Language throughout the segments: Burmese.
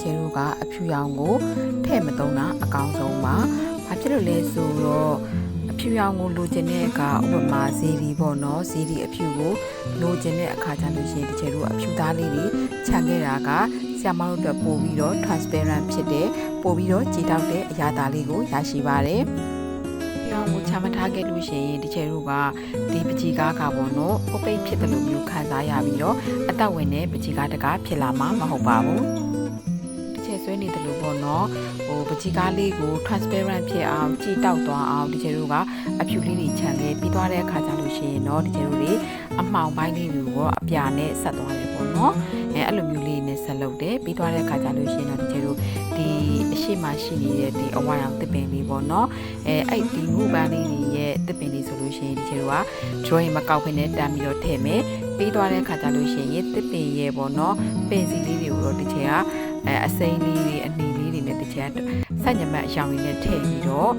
ချဲတို့ကအဖြူရောင်ကိုထဲ့မသုံးတာအကောင်းဆုံးပါဘာဖြစ်လို့လဲဆိုတော့အဖြူရောင်ကိုလိုချင်တဲ့အခါဥပမာဇီဒီပေါ့နော်ဇီဒီအဖြူကိုလိုချင်တဲ့အခါကျလို့ရှိရင်ဒီချဲတို့အဖြူသားလေးတွေခြံခဲ့တာကဆရာမတို့အတွက်ပို့ပြီးတော့ transparent ဖြစ်တဲ့ပို့ပြီးတော့ကြည်တောက်တဲ့အရာသားလေးကိုရရှိပါတယ်ရောင်ကိုချမထားခဲ့လို့ရှိရင်ဒီချဲတို့ကဒီပကြီးကားကပေါ့နော်ပုတ်ပိတ်ဖြစ်တယ်လို့မျိုးခံစားရပြီးတော့အသက်ဝင်တဲ့ပကြီးကားတကားဖြစ်လာမှာမဟုတ်ပါဘူးဒီချဲဆွဲနေတယ်လို့ပေါ့နော်ပကြီးကားလေးကို transparent ဖြစ်အောင်ကြည်တောက်သွားအောင်ဒီချဲတို့ကအဖြူလေးတွေခြံခဲ့ပြီးသွားတဲ့အခါကျလို့ရှိရင်တော့ဒီချဲတို့တွေအမှောင်ပိုင်းလေးတွေကိုအပြာနဲ့ဆက်သွားတယ်ပေါ့နော်အဲ့လိုမျိုးလေးနဲ့ဆက်လုပ်တယ်ပြီးသွားတဲ့အခါကျလို့ရှိရင်တော့ဒီချဲတို့ဒီအရှိမရှိနေတဲ့ဒီအဝါရောင်တစ်ပင်လေးပေါ့နော်အဲ့ဒီငုပန်းလေးတွေရဲ့တစ်ပင်လေးဆိုလို့ရှိရင်ဒီချဲတို့က drawing မကောက်ဖ ೇನೆ တမ်းပြီးတော့ထည့်မယ်ပြီးသွားတဲ့အခါကျလို့ရှိရင်တစ်ပင်ရဲ့ပေါ့နော်ပင်စီလေးတွေကိုတော့ဒီချဲကအစိမ်းလေးတွေအနီလေးတွေနဲ့ဒီချဲဆက်ညမတ်အရောင်လေးနဲ့ထည့်ပြီးတော့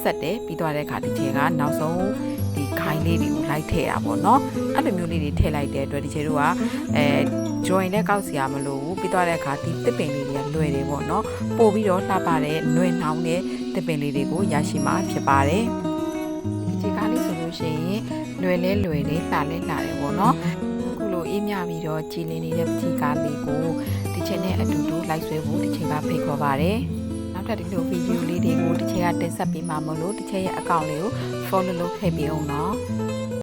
ဆက်တယ်ပြီးသွားတဲ့အခါဒီချဲကနောက်ဆုံးဒီခိုင်းလေးတွေကိုလိုက်ထည့်တာပေါ့နော်အဲ့လိုမျိုးလေးတွေထည့်လိုက်တဲ့အတွက်ဒီချဲတို့ကjoin နဲ့ကောက်စီရမလို့ဘူးပြီးသွားတဲ့အခါဒီတစ်ပင်လေးတွေကလွယ်တယ်ပေါ့နော်ပို့ပြီးတော့လှပတဲ့ຫນွေနှောင်းတဲ့တစ်ပင်လေးတွေကိုရရှိမှာဖြစ်ပါတယ်ဒီကားလေးဆိုလို့ရှိရင်လွယ်တယ်လှတယ်ပေါ့နော်အခုလိုအေးမြပြီးတော့ကြည်လင်နေတဲ့ပကြီးကားလေးကိုဒီချိန်နဲ့အတူတူလိုက်ဆွဲဖို့ဒီချိန်ကဖိတ်ခေါ်ပါတယ်နောက်ထပ်ဒီလိုဗီဒီယိုလေးတွေကိုဒီချိန်ကတင်ဆက်ပေးမှာမလို့ဒီချိန်ရဲ့အကောင့်လေးကို follow လုပ်ခဲ့ပြီးအောင်နော်